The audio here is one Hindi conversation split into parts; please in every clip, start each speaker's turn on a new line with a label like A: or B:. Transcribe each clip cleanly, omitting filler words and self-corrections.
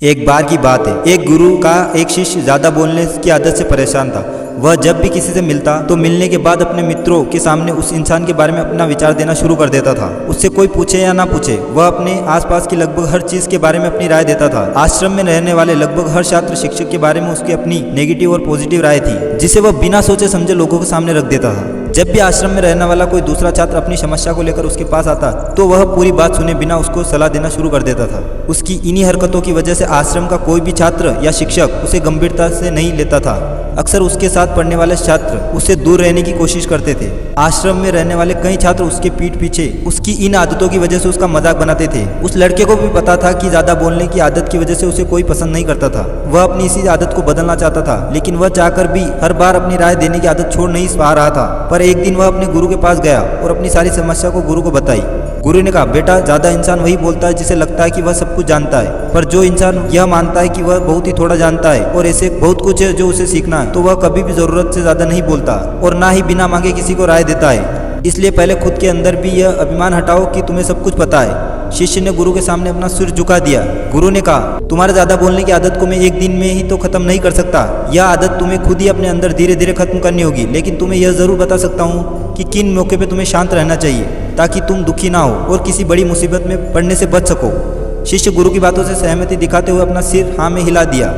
A: एक बार की बात है, एक गुरु का एक शिष्य ज्यादा बोलने की आदत से परेशान था। वह जब भी किसी से मिलता तो मिलने के बाद अपने मित्रों के सामने उस इंसान के बारे में अपना विचार देना शुरू कर देता था। उससे कोई पूछे या ना पूछे, वह अपने आसपास की लगभग हर चीज के बारे में अपनी राय देता था। आश्रम में रहने वाले लगभग हर छात्र शिक्षक के बारे में उसकी अपनी नेगेटिव और पॉजिटिव राय थी, जिसे वह बिना सोचे समझे लोगों के सामने रख देता था। जब भी आश्रम में रहने वाला कोई दूसरा छात्र अपनी समस्या को लेकर उसके पास आता तो वह पूरी बात सुने बिना उसको सलाह देना शुरू कर देता था। उसकी इन्हीं हरकतों की वजह से आश्रम का कोई भी छात्र या शिक्षक उसे गंभीरता से नहीं लेता था। अक्सर उसके साथ पढ़ने वाले छात्र उससे दूर रहने की कोशिश करते थे। आश्रम में रहने वाले कई छात्र उसके पीठ पीछे उसकी इन आदतों की वजह से उसका मजाक बनाते थे। उस लड़के को भी पता था कि ज्यादा बोलने की आदत की वजह से उसे कोई पसंद नहीं करता था। वह अपनी इसी आदत को बदलना चाहता था, लेकिन वह चाहकर भी हर बार अपनी राय देने की आदत छोड़ नहीं पा रहा था। पर एक दिन वह अपने गुरु के पास गया और अपनी सारी समस्या को गुरु को बताई। गुरु ने कहा, बेटा, ज्यादा इंसान वही बोलता है जिसे लगता है कि वह सब कुछ जानता है, पर जो इंसान यह मानता है कि वह बहुत ही थोड़ा जानता है और ऐसे बहुत कुछ है जो उसे सीखना है, तो वह कभी भी जरूरत से ज्यादा नहीं बोलता और ना ही बिना मांगे किसी को राय देता है। इसलिए पहले खुद के अंदर भी यह अभिमान हटाओ कि तुम्हें सब कुछ पता है। शिष्य ने गुरु के सामने अपना सिर झुका दिया। गुरु ने कहा, तुम्हारे ज्यादा बोलने की आदत को मैं एक दिन में ही तो खत्म नहीं कर सकता। यह आदत तुम्हें खुद ही अपने अंदर धीरे धीरे खत्म करनी होगी, लेकिन तुम्हें यह जरूर बता सकता हूँ कि किन मौके पे तुम्हें शांत रहना चाहिए ताकि तुम दुखी ना हो और किसी बड़ी मुसीबत में पड़ने से बच सको। शिष्य गुरु की बातों से सहमति दिखाते हुए अपना सिर हाँ में हिला दिया।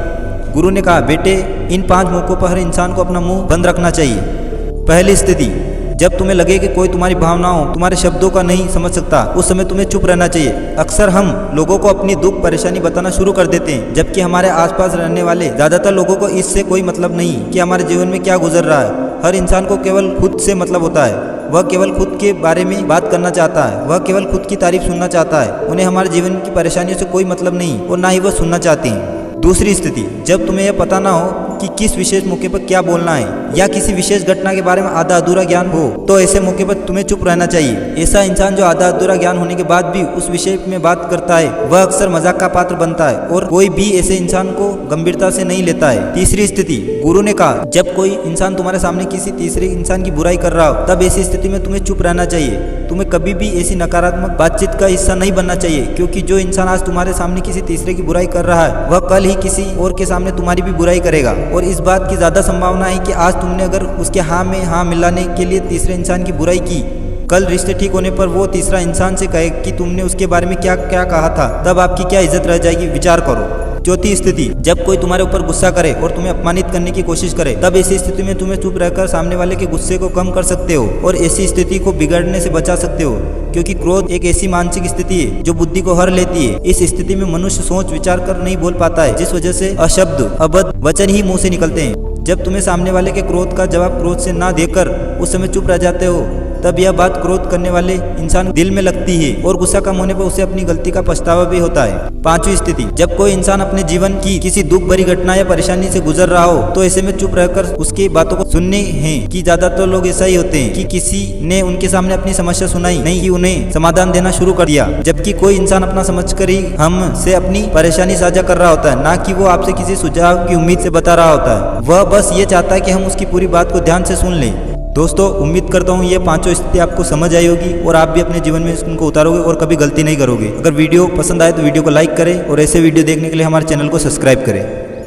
A: गुरु ने कहा, बेटे, इन 5 मौकों पर हर इंसान को अपना मुंह बंद रखना चाहिए। पहली स्थिति, जब तुम्हें लगे कि कोई तुम्हारी भावनाओं, तुम्हारे शब्दों का नहीं समझ सकता, उस समय तुम्हें चुप रहना चाहिए। अक्सर हम लोगों को अपनी दुख परेशानी बताना शुरू कर देते हैं, जबकि हमारे आसपास रहने वाले ज्यादातर लोगों को इससे कोई मतलब नहीं कि हमारे जीवन में क्या गुजर रहा है। हर इंसान को केवल खुद से मतलब होता है। वह केवल खुद के बारे में बात करना चाहता है, वह केवल खुद की तारीफ सुनना चाहता है। उन्हें हमारे जीवन की परेशानियों से कोई मतलब नहीं और ना ही वह सुनना चाहती हैं। दूसरी स्थिति, जब तुम्हें यह पता ना हो कि किस विशेष मौके पर क्या बोलना है या किसी विशेष घटना के बारे में आधा अधूरा ज्ञान हो, तो ऐसे मौके पर तुम्हें चुप रहना चाहिए। ऐसा इंसान जो आधा अधूरा ज्ञान होने के बाद भी उस विषय में बात करता है, वह अक्सर मजाक का पात्र बनता है और कोई भी ऐसे इंसान को गंभीरता से नहीं लेता है। तीसरी स्थिति, गुरु ने कहा, जब कोई इंसान तुम्हारे सामने किसी तीसरे इंसान की बुराई कर रहा हो, तब ऐसी स्थिति में तुम्हें चुप रहना चाहिए। तुम्हें कभी भी ऐसी नकारात्मक बातचीत का हिस्सा नहीं बनना चाहिए, क्योंकि जो इंसान आज तुम्हारे सामने किसी तीसरे की बुराई कर रहा है, वह कल ही किसी और के सामने तुम्हारी भी बुराई करेगा। और इस बात की ज्यादा संभावना है कि आज तुमने अगर उसके हाँ में हाँ मिलाने के लिए तीसरे इंसान की बुराई की, कल रिश्ते ठीक होने पर वो तीसरा इंसान से कहे कि तुमने उसके बारे में क्या क्या कहा था, तब आपकी क्या इज्जत रह जाएगी, विचार करो। चौथी स्थिति, जब कोई तुम्हारे ऊपर गुस्सा करे और तुम्हें अपमानित करने की कोशिश करे, तब ऐसी स्थिति में तुम्हें चुप रहकर सामने वाले के गुस्से को कम कर सकते हो और ऐसी स्थिति को बिगड़ने से बचा सकते हो, क्योंकि क्रोध एक ऐसी मानसिक स्थिति है जो बुद्धि को हर लेती है। इस स्थिति में मनुष्य सोच विचार कर नहीं बोल पाता है, जिस वजह से अशब्द अबद्ध वचन ही मुंह से निकलते हैं। जब तुम्हें सामने वाले के क्रोध का जवाब क्रोध से ना देकर उस समय चुप रह जाते हो, तब यह बात क्रोध करने वाले इंसान दिल में लगती है और गुस्सा कम होने पर उसे अपनी गलती का पछतावा भी होता है। पांचवी स्थिति, जब कोई इंसान अपने जीवन की किसी दुख भरी घटना या परेशानी से गुजर रहा हो, तो ऐसे में चुप रहकर उसकी बातों को सुनने हैं कि ज्यादातर लोग ऐसा ही होते हैं कि किसी ने उनके सामने अपनी समस्या सुनाई, नहीं कि उन्हें समाधान देना शुरू कर दिया। जबकि कोई इंसान अपना समझकर ही हमसे अपनी परेशानी साझा कर रहा होता है, ना कि वो आपसे किसी सुझाव की उम्मीद से बता रहा होता है। वह बस ये चाहता है कि हम उसकी पूरी बात को ध्यान से सुन लें। दोस्तों, उम्मीद करता हूँ ये 5 स्थिति आपको समझ आई होगी और आप भी अपने जीवन में इनको उतारोगे और कभी गलती नहीं करोगे। अगर वीडियो पसंद आए तो वीडियो को लाइक करें और ऐसे वीडियो देखने के लिए हमारे चैनल को सब्सक्राइब करें।